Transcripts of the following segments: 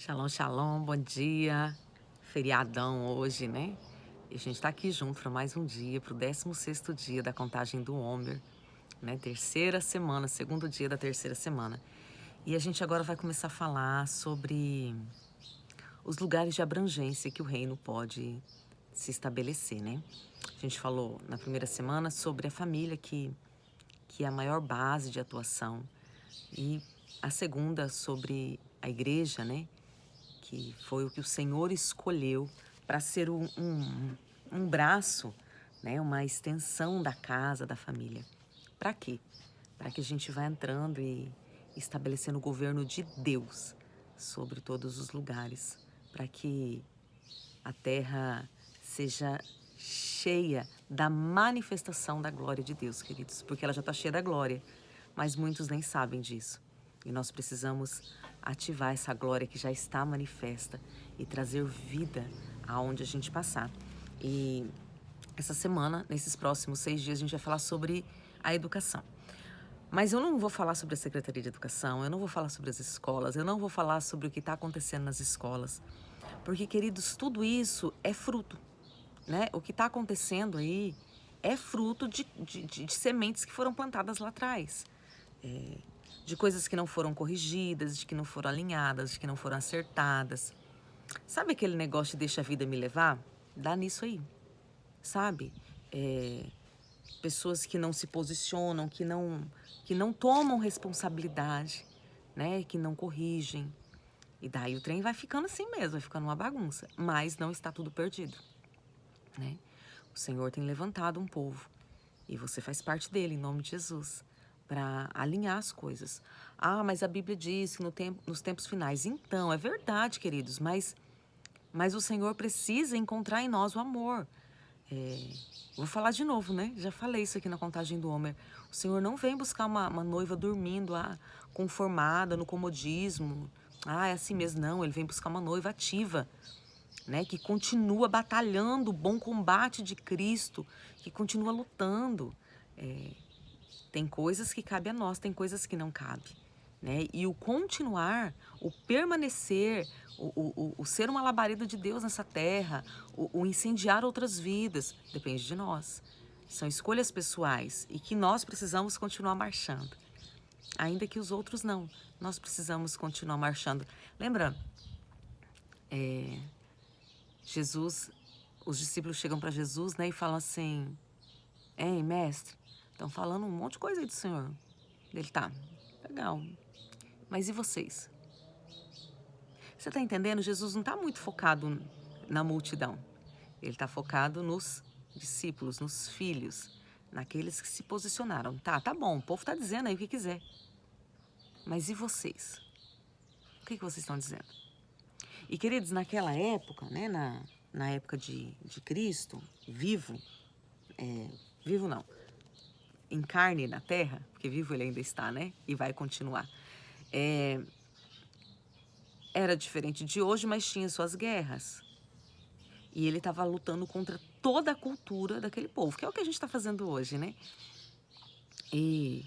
Shalom, shalom, bom dia. Feriadão hoje, né? E a gente tá aqui junto para mais um dia, para o 16º dia da contagem do Homer, né? Terceira semana, segundo dia da terceira semana. E a gente agora vai começar a falar sobre os lugares de abrangência que o reino pode se estabelecer, né? A gente falou na primeira semana sobre a família que é a maior base de atuação. E a segunda sobre a igreja, né? Que foi o que o Senhor escolheu para ser um braço, né, uma extensão da casa, da família. Para quê? Para que a gente vá entrando e estabelecendo o governo de Deus sobre todos os lugares, para que a terra seja cheia da manifestação da glória de Deus, queridos, porque ela já está cheia da glória, mas muitos nem sabem disso. E nós precisamos ativar essa glória que já está manifesta e trazer vida aonde a gente passar. E essa semana, nesses próximos 6 dias, a gente vai falar sobre a educação. Mas eu não vou falar sobre a Secretaria de Educação, eu não vou falar sobre as escolas, eu não vou falar sobre o que está acontecendo nas escolas. Porque, queridos, tudo isso é fruto, né? O que está acontecendo aí é fruto de sementes que foram plantadas lá atrás. De coisas que não foram corrigidas, de que não foram alinhadas, de que não foram acertadas. Sabe aquele negócio de deixa a vida me levar? Dá nisso aí, sabe? Pessoas que não se posicionam, que não tomam responsabilidade, né? Que não corrigem. E daí o trem vai ficando assim mesmo, vai ficando uma bagunça. Mas não está tudo perdido, né? O Senhor tem levantado um povo e você faz parte dele, em nome de Jesus, para alinhar as coisas. Ah, mas a Bíblia diz que nos tempos finais. Então, é verdade, queridos, mas o Senhor precisa encontrar em nós o amor. Vou falar de novo, né? Já falei isso aqui na contagem do Homer. O Senhor não vem buscar uma noiva dormindo, conformada no comodismo. Ah, é assim mesmo. Não, ele vem buscar uma noiva ativa, né? Que continua batalhando o bom combate de Cristo, que continua lutando. Tem coisas que cabe a nós, tem coisas que não cabe, né? E o continuar, o permanecer, o ser uma labareda de Deus nessa terra, o incendiar outras vidas, depende de nós. São escolhas pessoais e que nós precisamos continuar marchando. Ainda que os outros não, nós precisamos continuar marchando. Lembra, Jesus, os discípulos chegam para Jesus, né, e falam assim: Ei, mestre, estão falando um monte de coisa aí do Senhor. Ele tá, legal. Mas e vocês? Você está entendendo? Jesus não está muito focado na multidão. Ele está focado nos discípulos, nos filhos, naqueles que se posicionaram. Tá bom, o povo está dizendo aí o que quiser. Mas e vocês? O que vocês estão dizendo? E, queridos, naquela época, né, na época de Cristo, vivo, vivo não, em carne na terra, porque vivo ele ainda está, né, e vai continuar. Era diferente de hoje, mas tinha suas guerras. E ele estava lutando contra toda a cultura daquele povo, que é o que a gente está fazendo hoje, né? E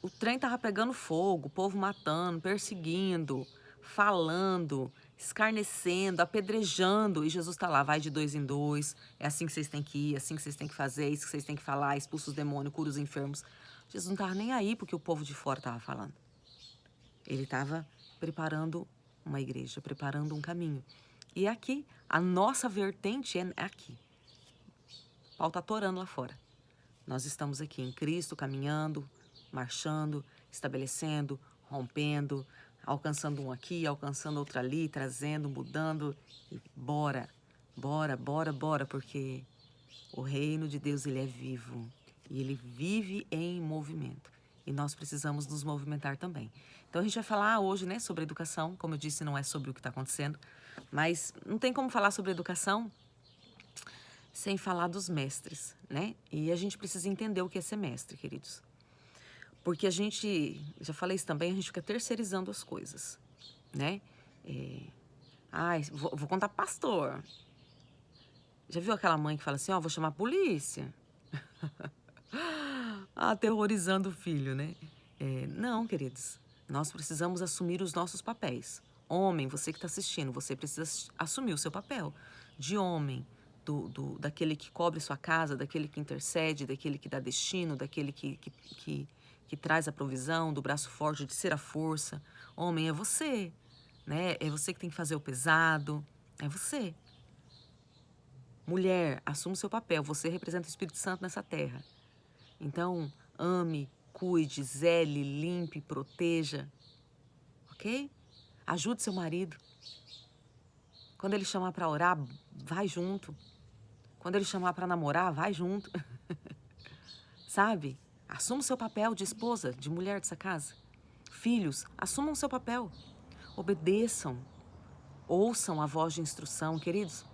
o trem tava pegando fogo, o povo matando, perseguindo, falando, escarnecendo, apedrejando. E Jesus tá lá, vai de 2 em 2, é assim que vocês têm que ir, é assim que vocês têm que fazer, é isso que vocês têm que falar, expulsa os demônios, cura os enfermos. Jesus não tava nem aí porque o povo de fora tava falando. Ele estava preparando uma igreja, preparando um caminho. E aqui, a nossa vertente é aqui. O pau tá torando lá fora. Nós estamos aqui em Cristo, caminhando, marchando, estabelecendo, rompendo, alcançando um aqui, alcançando outro ali, trazendo, mudando. E bora, bora, bora, bora, porque o reino de Deus, ele é vivo e ele vive em movimento. E nós precisamos nos movimentar também. Então a gente vai falar hoje, né, sobre educação. Como eu disse, não é sobre o que está acontecendo, mas não tem como falar sobre educação sem falar dos mestres, né? E a gente precisa entender o que é ser mestre, queridos. Porque a gente, já falei isso também, a gente fica terceirizando as coisas, né? Vou contar pro pastor. Já viu aquela mãe que fala assim, ó, vou chamar a polícia? Aterrorizando o filho, né? Não, queridos, nós precisamos assumir os nossos papéis. Homem, você que está assistindo, você precisa assumir o seu papel de homem, daquele que cobre sua casa, daquele que intercede, daquele que dá destino, daquele que traz a provisão, do braço forte, de ser a força. Homem é você, né? É você que tem que fazer o pesado, é você. Mulher, assuma o seu papel, você representa o Espírito Santo nessa terra. Então, ame, cuide, zele, limpe, proteja, ok? Ajude seu marido. Quando ele chamar para orar, vai junto. Quando ele chamar para namorar, vai junto. Sabe? Assuma o seu papel de esposa, de mulher dessa casa. Filhos, assumam o seu papel. Obedeçam. Ouçam a voz de instrução, queridos.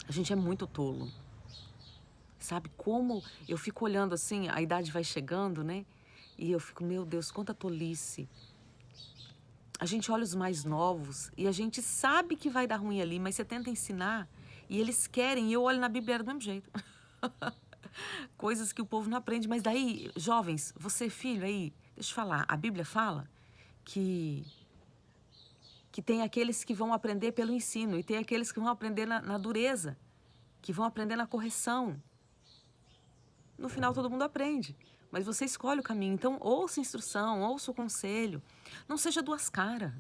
A gente é muito tolo. Sabe como eu fico olhando assim, a idade vai chegando, né? E eu fico, meu Deus, quanta tolice. A gente olha os mais novos e a gente sabe que vai dar ruim ali, mas você tenta ensinar e eles querem, e eu olho na Bíblia do mesmo jeito. Coisas que o povo não aprende, mas daí, jovens, você filho aí, deixa eu falar, a Bíblia fala que tem aqueles que vão aprender pelo ensino e tem aqueles que vão aprender na dureza, que vão aprender na correção. No final todo mundo aprende, mas você escolhe o caminho. Então ouça a instrução, ouça o conselho. Não seja duas caras.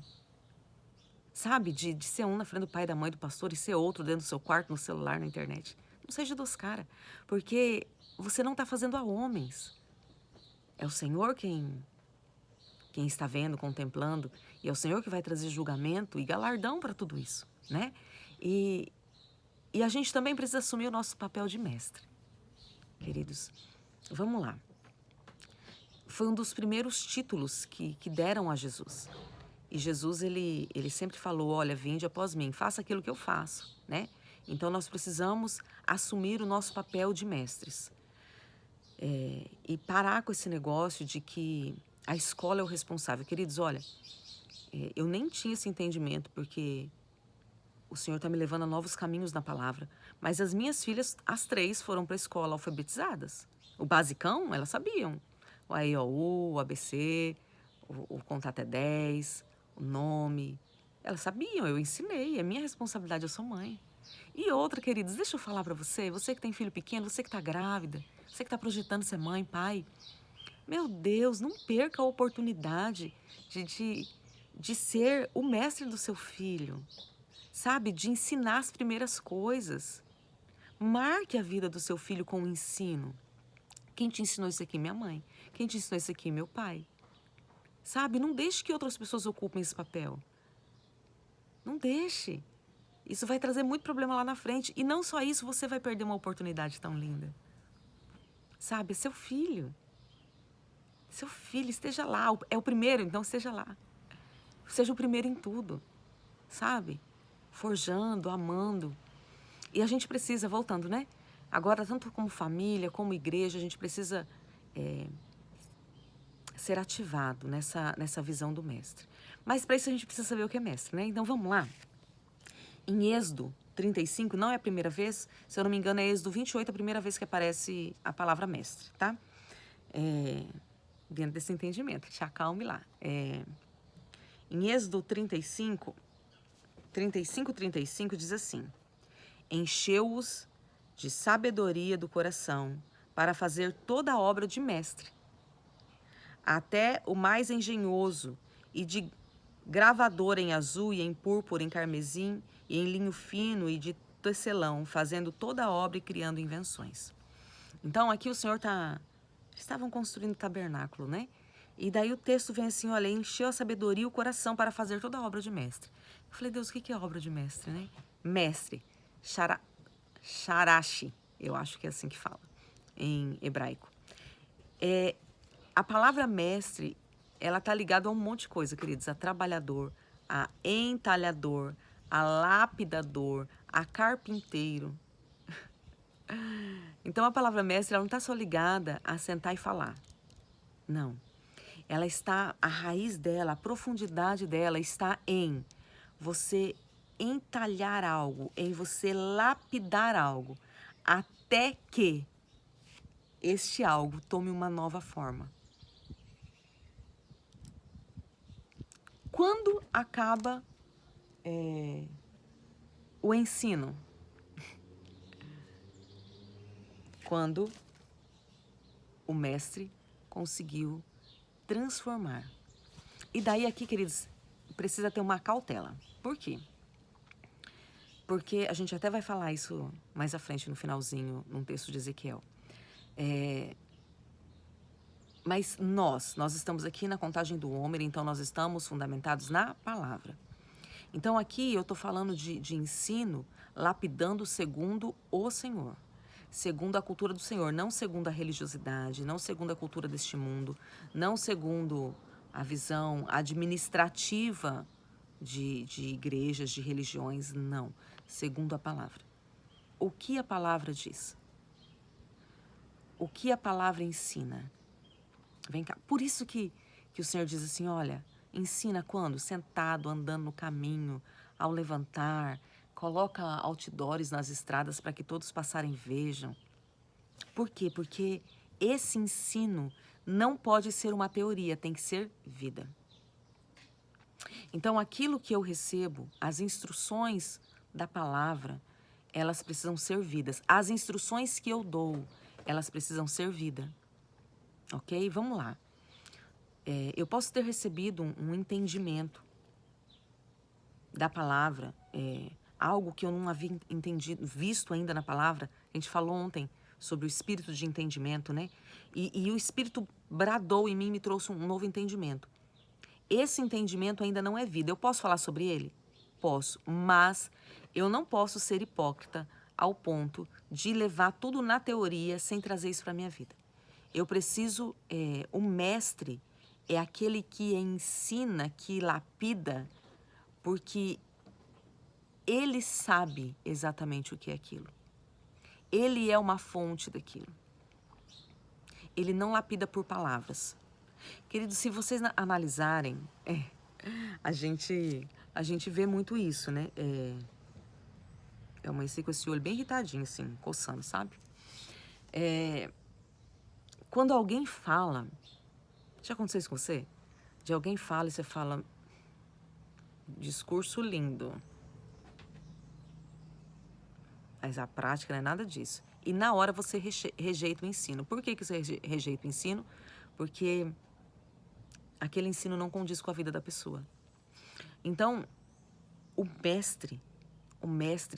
Sabe? De ser um na frente do pai, da mãe, do pastor e ser outro dentro do seu quarto, no celular, na internet. Não seja duas caras, porque você não está fazendo a homens. É o Senhor quem está vendo, contemplando, e é o Senhor que vai trazer julgamento e galardão para tudo isso, né? E a gente também precisa assumir o nosso papel de mestre. Queridos, vamos lá. Foi um dos primeiros títulos que deram a Jesus. E Jesus, ele sempre falou, olha, vinde após mim, faça aquilo que eu faço, né? Então, nós precisamos assumir o nosso papel de mestres. E parar com esse negócio de que a escola é o responsável. Queridos, olha, eu nem tinha esse entendimento, porque o Senhor está me levando a novos caminhos na palavra. Mas as minhas filhas, as 3, foram para a escola alfabetizadas. O basicão, elas sabiam. O A, E, I, O, U, o ABC, o contar até 10, o nome. Elas sabiam, eu ensinei, é minha responsabilidade, eu sou mãe. E outra, queridos, deixa eu falar para você que tem filho pequeno, você que está grávida, você que está projetando ser mãe, pai. Meu Deus, não perca a oportunidade de ser o mestre do seu filho. Sabe, de ensinar as primeiras coisas. Marque a vida do seu filho com o ensino. Quem te ensinou isso aqui? Minha mãe. Quem te ensinou isso aqui? Meu pai. Sabe, não deixe que outras pessoas ocupem esse papel. Não deixe. Isso vai trazer muito problema lá na frente. E não só isso, você vai perder uma oportunidade tão linda. Sabe, é seu filho. Seu filho, esteja lá. É o primeiro, então esteja lá. Seja o primeiro em tudo. Sabe? Forjando, amando. E a gente precisa, voltando, né? Agora, tanto como família, como igreja, a gente precisa ser ativado nessa visão do mestre. Mas para isso a gente precisa saber o que é mestre, né? Então vamos lá. Em Êxodo 35, não é a primeira vez, se eu não me engano é Êxodo 28 a primeira vez que aparece a palavra mestre, tá? Dentro desse entendimento, te acalme lá. Em Êxodo 35 diz assim: encheu-os de sabedoria do coração para fazer toda a obra de mestre, até o mais engenhoso, e de gravador em azul e em púrpura, em carmesim e em linho fino e de tecelão, fazendo toda a obra e criando invenções. Então aqui o Senhor estavam construindo o tabernáculo, né? E daí o texto vem assim, olha, encheu a sabedoria e o coração para fazer toda a obra de mestre. Eu falei, Deus, o que é obra de mestre, né? Mestre, sharashi, eu acho que é assim que fala, em hebraico. A palavra mestre, ela está ligada a um monte de coisa, queridos. A trabalhador, a entalhador, a lapidador, a carpinteiro. Então, a palavra mestre, ela não está só ligada a sentar e falar. Não. Ela está, a raiz dela, a profundidade dela está em você entalhar algo, em você lapidar algo, até que este algo tome uma nova forma. Quando acaba o ensino? Quando o mestre conseguiu transformar. E daí aqui, queridos, precisa ter uma cautela. Por quê? Porque a gente até vai falar isso mais à frente, no finalzinho, num texto de Ezequiel. Mas nós estamos aqui na contagem do Homer, então nós estamos fundamentados na palavra. Então aqui eu estou falando de ensino lapidando segundo o Senhor. Segundo a cultura do Senhor, não segundo a religiosidade, não segundo a cultura deste mundo, não segundo a visão administrativa de igrejas, de religiões, não. Segundo a palavra. O que a palavra diz? O que a palavra ensina? Vem cá. Por isso que o Senhor diz assim, olha, ensina quando? Sentado, andando no caminho, ao levantar, coloca outdoors nas estradas para que todos passarem vejam. Por quê? Porque esse ensino não pode ser uma teoria, tem que ser vida. Então, aquilo que eu recebo, as instruções da palavra, elas precisam ser vidas. As instruções que eu dou, elas precisam ser vida. Ok? Vamos lá. Eu posso ter recebido um entendimento da palavra, algo que eu não havia entendido, visto ainda na palavra. A gente falou ontem sobre o espírito de entendimento, né? E o espírito bradou em mim e me trouxe um novo entendimento. Esse entendimento ainda não é vida. Eu posso falar sobre ele? Posso, mas eu não posso ser hipócrita ao ponto de levar tudo na teoria sem trazer isso para a minha vida. Eu preciso, o mestre é aquele que ensina, que lapida, porque ele sabe exatamente o que é aquilo. Ele é uma fonte daquilo. Ele não lapida por palavras. Queridos, se vocês analisarem, a gente vê muito isso, né? Eu amanheci com esse olho bem irritadinho, assim, coçando, sabe? Quando alguém fala, já aconteceu isso com você? De alguém fala e você fala, discurso lindo. Mas a prática não é nada disso. E na hora você rejeita o ensino. Por que você rejeita o ensino? Porque aquele ensino não condiz com a vida da pessoa. Então, o mestre,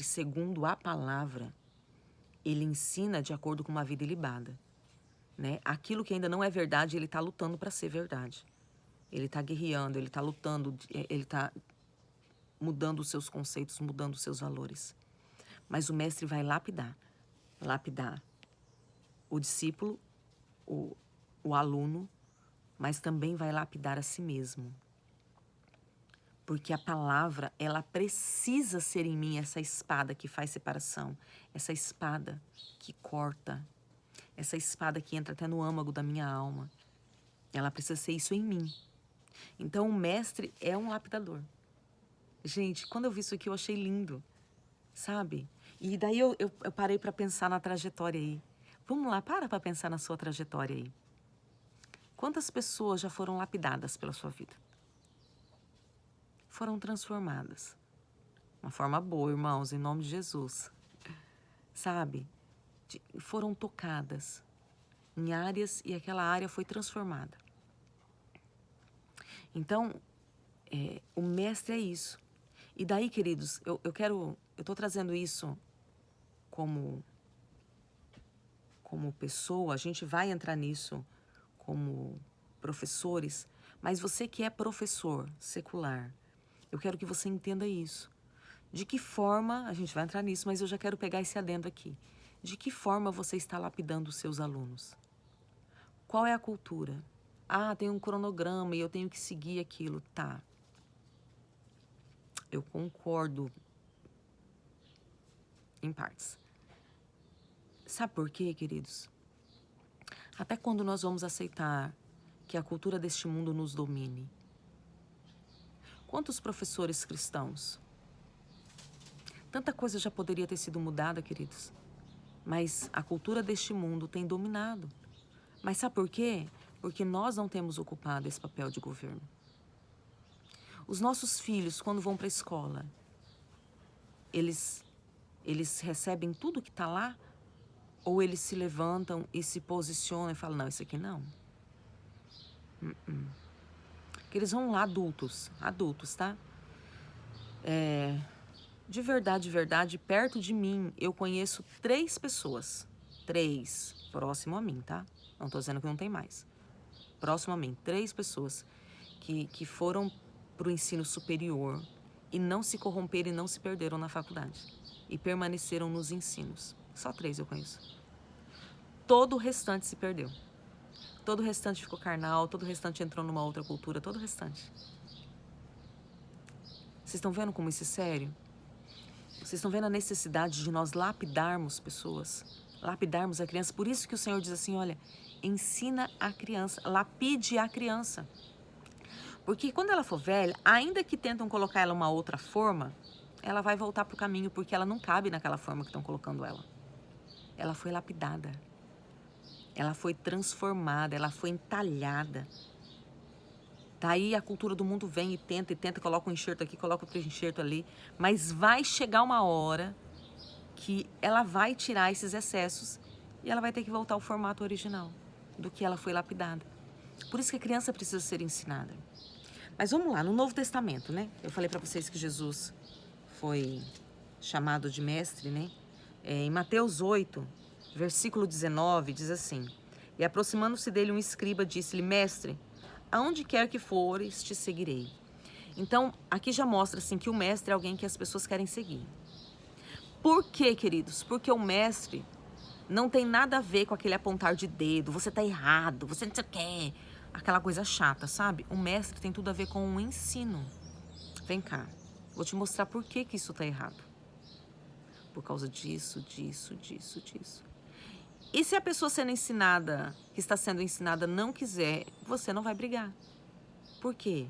segundo a palavra, ele ensina de acordo com uma vida ilibada. Né? Aquilo que ainda não é verdade, ele está lutando para ser verdade. Ele está guerreando, ele está lutando, ele está mudando os seus conceitos, mudando os seus valores. Mas o mestre vai lapidar o discípulo, o aluno, mas também vai lapidar a si mesmo. Porque a palavra, ela precisa ser em mim essa espada que faz separação, essa espada que corta, essa espada que entra até no âmago da minha alma. Ela precisa ser isso em mim. Então, o mestre é um lapidador. Gente, quando eu vi isso aqui, eu achei lindo, sabe? E daí eu parei para pensar na trajetória aí. Vamos lá, para pensar na sua trajetória aí. Quantas pessoas já foram lapidadas pela sua vida? Foram transformadas. Uma forma boa, irmãos, em nome de Jesus. Sabe? Foram tocadas em áreas e aquela área foi transformada. Então, o mestre é isso. E daí, queridos, eu estou trazendo isso como pessoa, a gente vai entrar nisso como professores, mas você que é professor secular, eu quero que você entenda isso. De que forma, a gente vai entrar nisso, mas eu já quero pegar esse adendo aqui. De que forma você está lapidando os seus alunos? Qual é a cultura? Ah, tem um cronograma e eu tenho que seguir aquilo. Tá. Eu concordo em partes. Sabe por quê, queridos? Até quando nós vamos aceitar que a cultura deste mundo nos domine? Quantos professores cristãos? Tanta coisa já poderia ter sido mudada, queridos. Mas a cultura deste mundo tem dominado. Mas sabe por quê? Porque nós não temos ocupado esse papel de governo. Os nossos filhos, quando vão para a escola, eles recebem tudo que está lá? Ou eles se levantam e se posicionam e falam, não, isso aqui não. Porque eles vão lá adultos, tá? De verdade, perto de mim, eu conheço 3 pessoas. 3, próximo a mim, tá? Não tô dizendo que não tem mais. Próximo a mim, 3 pessoas que foram pro ensino superior e não se corromperam e não se perderam na faculdade. E permaneceram nos ensinos. Só 3 eu conheço. Todo o restante se perdeu. Todo o restante ficou carnal, todo o restante entrou numa outra cultura, todo o restante. Vocês estão vendo como isso é sério? Vocês estão vendo a necessidade de nós lapidarmos pessoas, lapidarmos a criança. Por isso que o Senhor diz assim, olha, ensina a criança, lapide a criança. Porque quando ela for velha, ainda que tentam colocar ela uma outra forma, ela vai voltar para o caminho, porque ela não cabe naquela forma que estão colocando ela. Ela foi lapidada. Ela foi transformada, ela foi entalhada. Daí a cultura do mundo vem e tenta, coloca um enxerto aqui, coloca outro enxerto ali. Mas vai chegar uma hora que ela vai tirar esses excessos e ela vai ter que voltar ao formato original do que ela foi lapidada. Por isso que a criança precisa ser ensinada. Mas vamos lá, no Novo Testamento, né? Eu falei para vocês que Jesus foi chamado de mestre, né? Em Mateus 8, versículo 19, diz assim: E aproximando-se dele um escriba, disse-lhe, mestre, aonde quer que fores, te seguirei. Então, aqui já mostra assim que o mestre é alguém que as pessoas querem seguir. Por quê, queridos? Porque o mestre não tem nada a ver com aquele apontar de dedo, você tá errado, você não sei o quê, aquela coisa chata, sabe? O mestre tem tudo a ver com o ensino. Vem cá, vou te mostrar por que isso tá errado. Por causa disso. E se a pessoa sendo ensinada, que está sendo ensinada, não quiser, você não vai brigar. Por quê?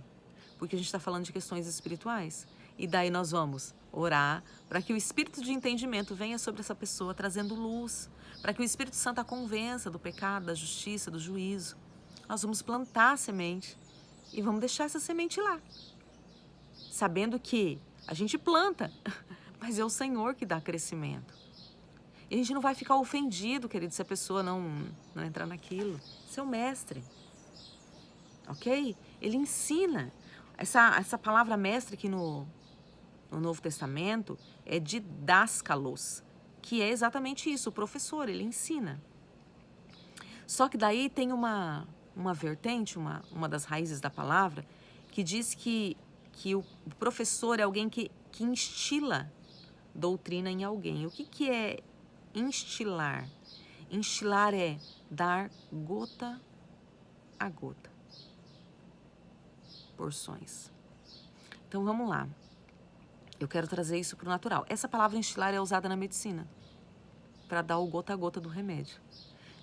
Porque a gente está falando de questões espirituais. E daí nós vamos orar para que o Espírito de entendimento venha sobre essa pessoa, trazendo luz. Para que o Espírito Santo a convença do pecado, da justiça, do juízo. Nós vamos plantar a semente e vamos deixar essa semente lá. Sabendo que a gente planta, mas é o Senhor que dá crescimento. E a gente não vai ficar ofendido, querido, se a pessoa não entrar naquilo. Seu mestre, ok? Ele ensina. Essa palavra mestre aqui no Novo Testamento é didáscalos, que é exatamente isso, o professor, ele ensina. Só que daí tem uma vertente, uma das raízes da palavra, que diz que o professor é alguém que instila doutrina em alguém. O que é instilar? Instilar é dar gota a gota. Porções. Então vamos lá. Eu quero trazer isso para o natural. Essa palavra instilar é usada na medicina para dar o gota a gota do remédio.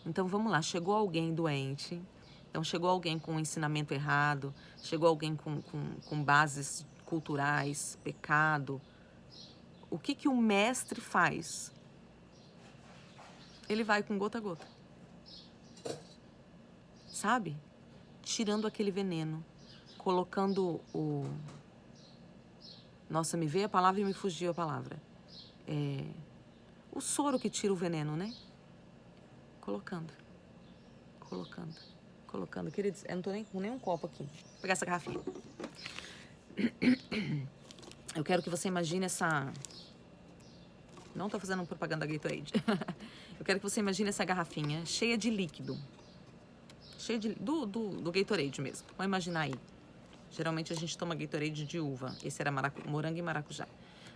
Então vamos lá. Chegou alguém doente. Então chegou alguém com um ensinamento errado. Chegou alguém com bases culturais, pecado. O que o mestre faz? Ele vai com gota a gota. Sabe? Tirando aquele veneno. Colocando o... Nossa, me veio a palavra e me fugiu a palavra. O soro que tira o veneno, né? Colocando. Queridos, eu não tô nem com nenhum copo aqui. Vou pegar essa garrafinha. Eu quero que você imagine essa... Não tô fazendo propaganda da Gatorade. Eu quero que você imagine essa garrafinha cheia de líquido. Cheia de... Do Gatorade mesmo. Vamos imaginar aí. Geralmente a gente toma Gatorade de uva. Esse era morango e maracujá.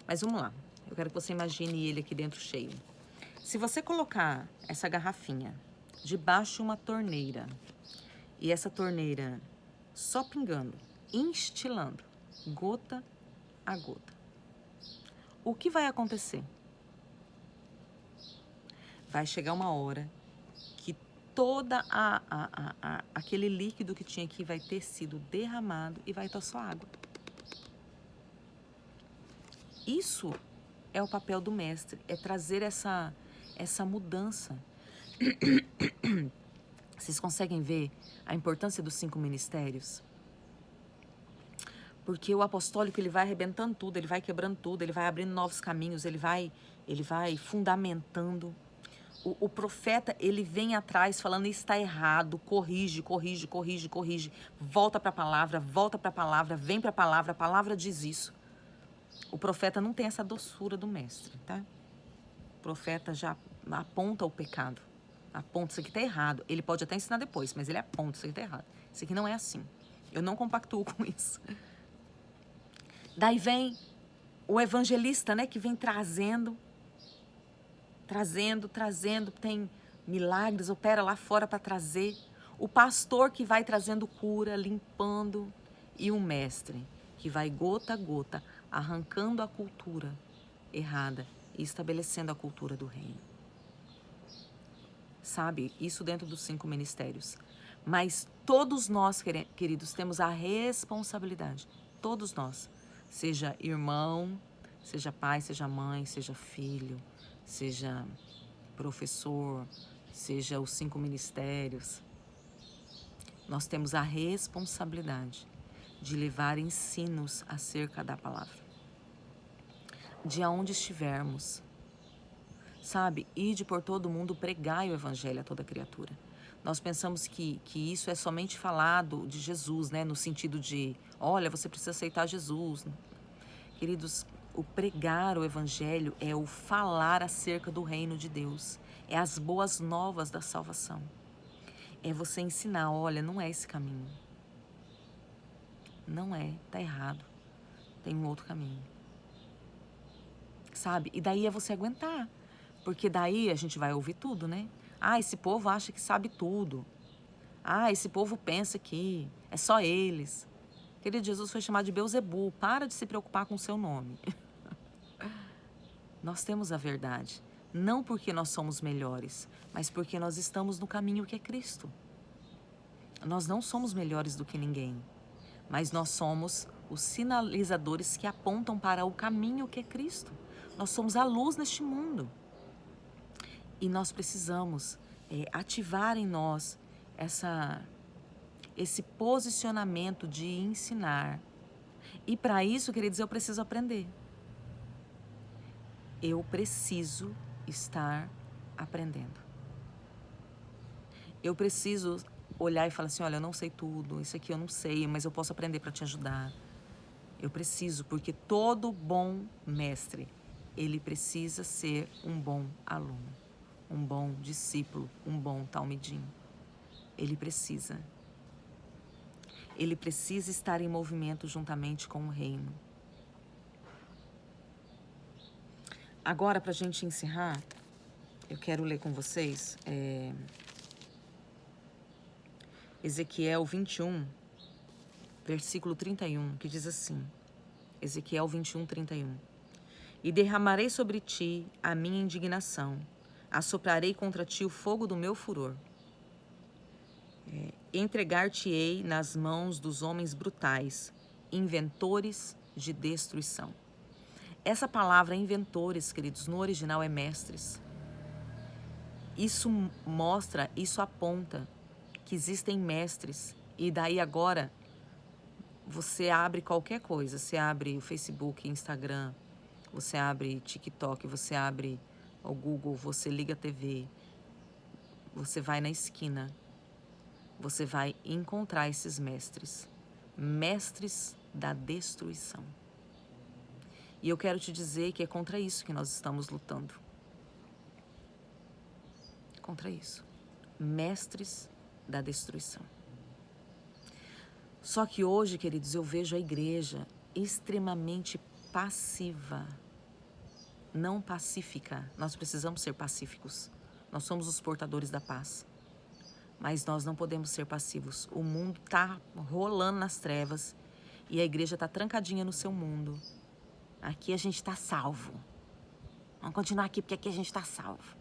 Mas vamos lá. Eu quero que você imagine ele aqui dentro cheio. Se você colocar essa garrafinha debaixo de uma torneira e essa torneira só pingando, instilando, gota a gota, o que vai acontecer? Vai chegar uma hora que toda aquele líquido que tinha aqui vai ter sido derramado e vai estar só água. Isso é o papel do mestre, é trazer essa mudança. Vocês conseguem ver a importância dos 5 ministérios? Porque o apostólico, ele vai arrebentando tudo, ele vai quebrando tudo, ele vai abrindo novos caminhos, ele vai fundamentando. O profeta, ele vem atrás falando, isso está errado, corrige, corrige, corrige, corrige. Volta para a palavra, vem para a palavra diz isso. O profeta não tem essa doçura do mestre, tá? O profeta já aponta o pecado, aponta, isso aqui está errado. Ele pode até ensinar depois, mas ele aponta, isso aqui está errado. Isso aqui não é assim. Eu não compactuo com isso. Daí vem o evangelista, né, que vem trazendo, tem milagres, opera lá fora para trazer. O pastor que vai trazendo cura, limpando. E o mestre que vai gota a gota arrancando a cultura errada e estabelecendo a cultura do reino. Sabe, isso dentro dos 5 ministérios. Mas todos nós, queridos, temos a responsabilidade, todos nós, seja irmão, seja pai, seja mãe, seja filho, seja professor, seja os 5 ministérios, nós temos a responsabilidade de levar ensinos acerca da palavra. De aonde estivermos, sabe, ide por todo mundo, pregai o evangelho a toda criatura. Nós pensamos que isso é somente falado de Jesus, né, no sentido de, olha, você precisa aceitar Jesus. Queridos, o pregar o evangelho é o falar acerca do reino de Deus, é as boas novas da salvação. É você ensinar, olha, não é esse caminho. Não é, tá errado. Tem um outro caminho. Sabe? E daí é você aguentar. Porque daí a gente vai ouvir tudo, né? Ah, esse povo acha que sabe tudo. Ah, esse povo pensa que é só eles. Querido, Jesus foi chamado de Beuzebu. Para de se preocupar com o seu nome. Nós temos a verdade. Não porque nós somos melhores, mas porque nós estamos no caminho que é Cristo. Nós não somos melhores do que ninguém, mas nós somos os sinalizadores que apontam para o caminho que é Cristo. Nós somos a luz neste mundo. E nós precisamos ativar em nós esse posicionamento de ensinar. E para isso, queridos, eu preciso aprender. Eu preciso estar aprendendo. Eu preciso olhar e falar assim, olha, eu não sei tudo, isso aqui eu não sei, mas eu posso aprender para te ajudar. Eu preciso, porque todo bom mestre, ele precisa ser um bom aluno, um bom discípulo, um bom talmidim. Ele precisa. Ele precisa estar em movimento juntamente com o reino. Agora, para a gente encerrar, eu quero ler com vocês Ezequiel 21, versículo 31, que diz assim, Ezequiel 21, 31. E derramarei sobre ti a minha indignação, assoprarei contra ti o fogo do meu furor. Entregar-te-ei nas mãos dos homens brutais, inventores de destruição. Essa palavra inventores, queridos, no original é mestres. Isso mostra, isso aponta que existem mestres. E daí agora, você abre qualquer coisa, você abre o Facebook, Instagram, você abre TikTok, você abre o Google, você liga a TV, você vai na esquina, você vai encontrar esses mestres, mestres da destruição. E eu quero te dizer que é contra isso que nós estamos lutando. Contra isso. Mestres da destruição. Só que hoje, queridos, eu vejo a igreja extremamente passiva, não pacífica. Nós precisamos ser pacíficos. Nós somos os portadores da paz. Mas nós não podemos ser passivos. O mundo está rolando nas trevas e a igreja está trancadinha no seu mundo. Aqui a gente está salvo. Vamos continuar aqui porque aqui a gente está salvo.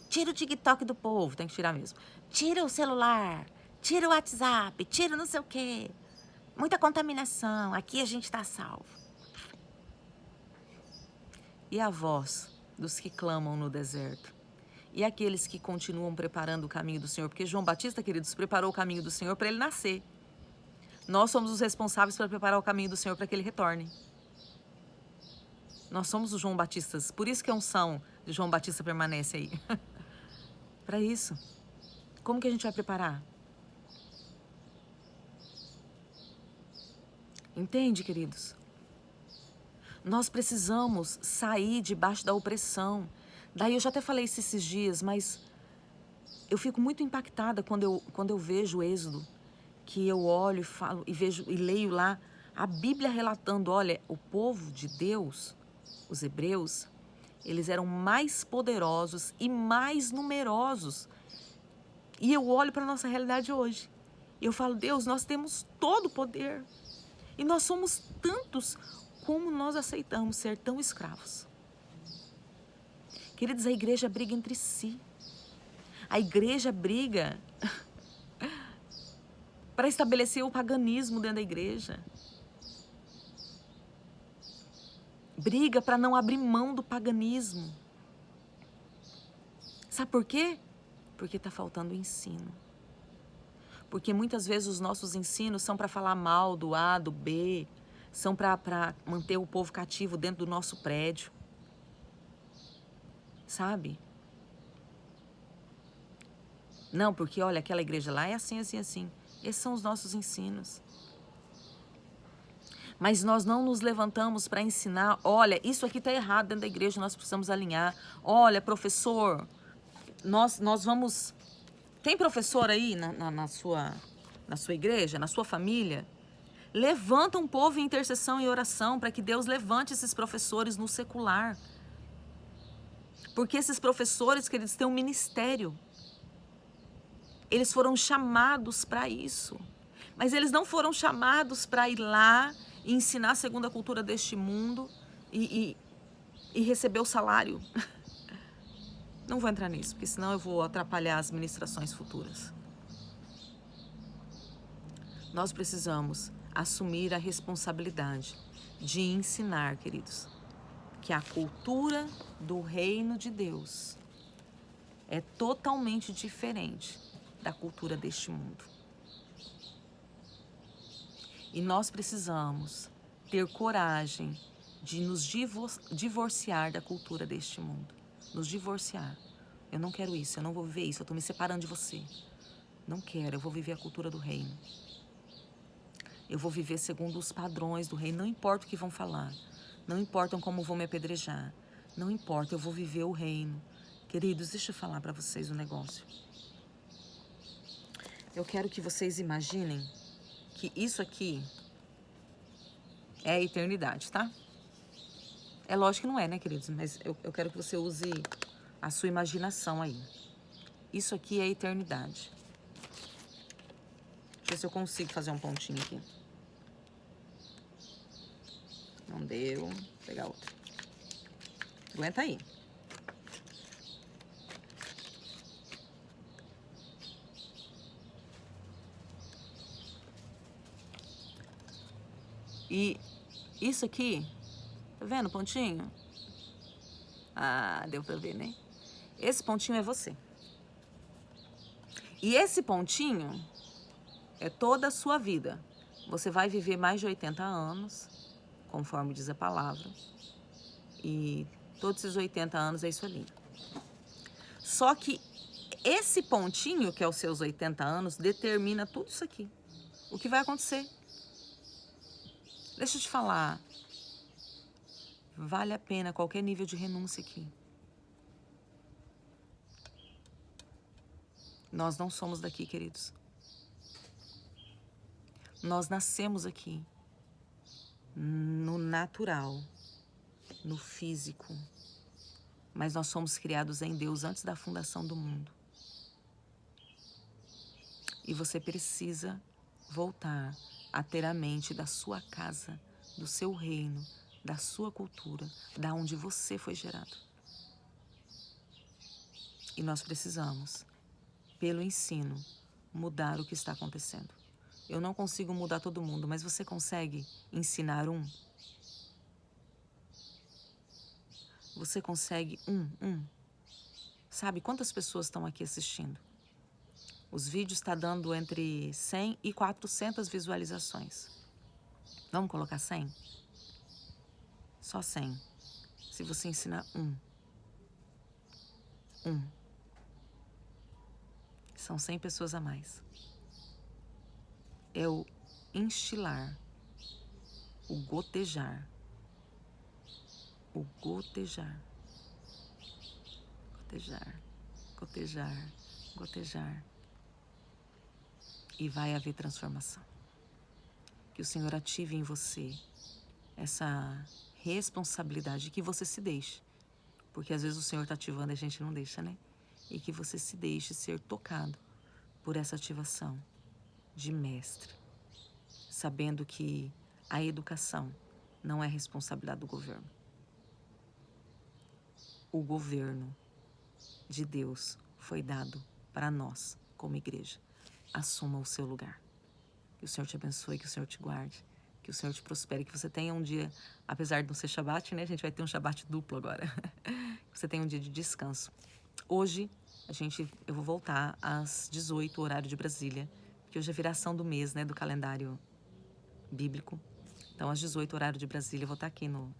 Tira o TikTok do povo, tem que tirar mesmo. Tira o celular, tira o WhatsApp, tira não sei o quê. Muita contaminação, aqui a gente está salvo. E a voz dos que clamam no deserto? E aqueles que continuam preparando o caminho do Senhor? Porque João Batista, queridos, preparou o caminho do Senhor para ele nascer. Nós somos os responsáveis para preparar o caminho do Senhor para que Ele retorne. Nós somos os João Batistas. Por isso que a unção de João Batista permanece aí. Para isso. Como que a gente vai preparar? Entende, queridos? Nós precisamos sair debaixo da opressão. Daí eu já até falei isso esses dias, mas eu fico muito impactada quando eu vejo o Êxodo, que eu olho e falo e vejo e leio lá a Bíblia relatando, olha, o povo de Deus, os hebreus, eles eram mais poderosos e mais numerosos. E eu olho para a nossa realidade hoje. E eu falo, Deus, nós temos todo o poder. E nós somos tantos. Como nós aceitamos ser tão escravos? Queridos, a igreja briga entre si. A igreja briga para estabelecer o paganismo dentro da igreja. Briga para não abrir mão do paganismo. Sabe por quê? Porque está faltando ensino. Porque muitas vezes os nossos ensinos são para falar mal do A, do B, são para manter o povo cativo dentro do nosso prédio. Sabe? Não, porque olha, aquela igreja lá é assim, assim, assim. Esses são os nossos ensinos. Mas nós não nos levantamos para ensinar, olha, isso aqui está errado dentro da igreja, nós precisamos alinhar. Olha, professor, nós vamos... Tem professor aí na sua igreja, na sua família? Levanta um povo em intercessão e oração para que Deus levante esses professores no secular. Porque esses professores, que eles têm um ministério. Eles foram chamados para isso. Mas eles não foram chamados para ir lá e ensinar segundo a cultura deste mundo e receber o salário. Não vou entrar nisso, porque senão eu vou atrapalhar as ministrações futuras. Nós precisamos assumir a responsabilidade de ensinar, queridos, que a cultura do reino de Deus é totalmente diferente da cultura deste mundo. E nós precisamos ter coragem de nos divorciar da cultura deste mundo. Nos divorciar. Eu não quero isso, eu não vou viver isso, eu estou me separando de você. Não quero, eu vou viver a cultura do reino. Eu vou viver segundo os padrões do reino, não importa o que vão falar, não importa como vão me apedrejar, não importa, eu vou viver o reino. Queridos, deixa eu falar para vocês um negócio. Eu quero que vocês imaginem que isso aqui é a eternidade, tá? É lógico que não é, né, queridos? Mas eu quero que você use a sua imaginação aí. Isso aqui é a eternidade. Deixa eu ver se eu consigo fazer um pontinho aqui. Não deu. Vou pegar outro. Aguenta aí. E isso aqui, tá vendo o pontinho? Ah, deu pra ver, né? Esse pontinho é você. E esse pontinho é toda a sua vida. Você vai viver mais de 80 anos, conforme diz a palavra. E todos esses 80 anos é isso ali. Só que esse pontinho, que é os seus 80 anos, determina tudo isso aqui. O que vai acontecer? Deixa eu te falar. Vale a pena qualquer nível de renúncia aqui. Nós não somos daqui, queridos. Nós nascemos aqui. No natural. No físico. Mas nós somos criados em Deus antes da fundação do mundo. E você precisa voltar a ter a mente da sua casa, do seu reino, da sua cultura, da onde você foi gerado. E nós precisamos, pelo ensino, mudar o que está acontecendo. Eu não consigo mudar todo mundo, mas você consegue ensinar um? Você consegue um? Sabe quantas pessoas estão aqui assistindo? Os vídeos estão dando entre 100 e 400 visualizações. Vamos colocar 100? Só 100. Se você ensinar um. São 100 pessoas a mais. É o instilar, o gotejar. O gotejar. Gotejar, gotejar, gotejar. E vai haver transformação. Que o Senhor ative em você essa responsabilidade, que você se deixe. Porque às vezes o Senhor está ativando e a gente não deixa, né? E que você se deixe ser tocado por essa ativação de mestre. Sabendo que a educação não é responsabilidade do governo. O governo de Deus foi dado para nós, como igreja. Assuma o seu lugar. Que o Senhor te abençoe, que o Senhor te guarde, que o Senhor te prospere, que você tenha um dia, apesar de não ser Shabat, né? A gente vai ter um Shabat duplo agora. Que você tenha um dia de descanso. Hoje, eu vou voltar às 18, horário de Brasília, que hoje é a viração do mês, né? Do calendário bíblico. Então, às 18, horário de Brasília, eu vou estar aqui no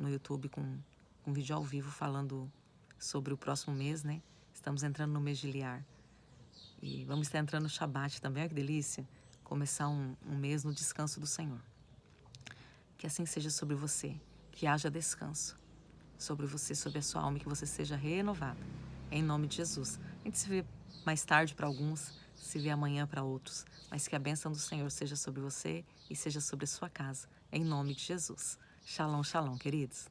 YouTube com um vídeo ao vivo falando sobre o próximo mês, né? Estamos entrando no mês de Liar. E vamos estar entrando no Shabat também, olha que delícia. Começar um mês no descanso do Senhor. Que assim seja sobre você, que haja descanso sobre você, sobre a sua alma, e que você seja renovado. Em nome de Jesus. A gente se vê mais tarde para alguns, se vê amanhã para outros, mas que a bênção do Senhor seja sobre você e seja sobre a sua casa. Em nome de Jesus. Shalom, shalom, queridos.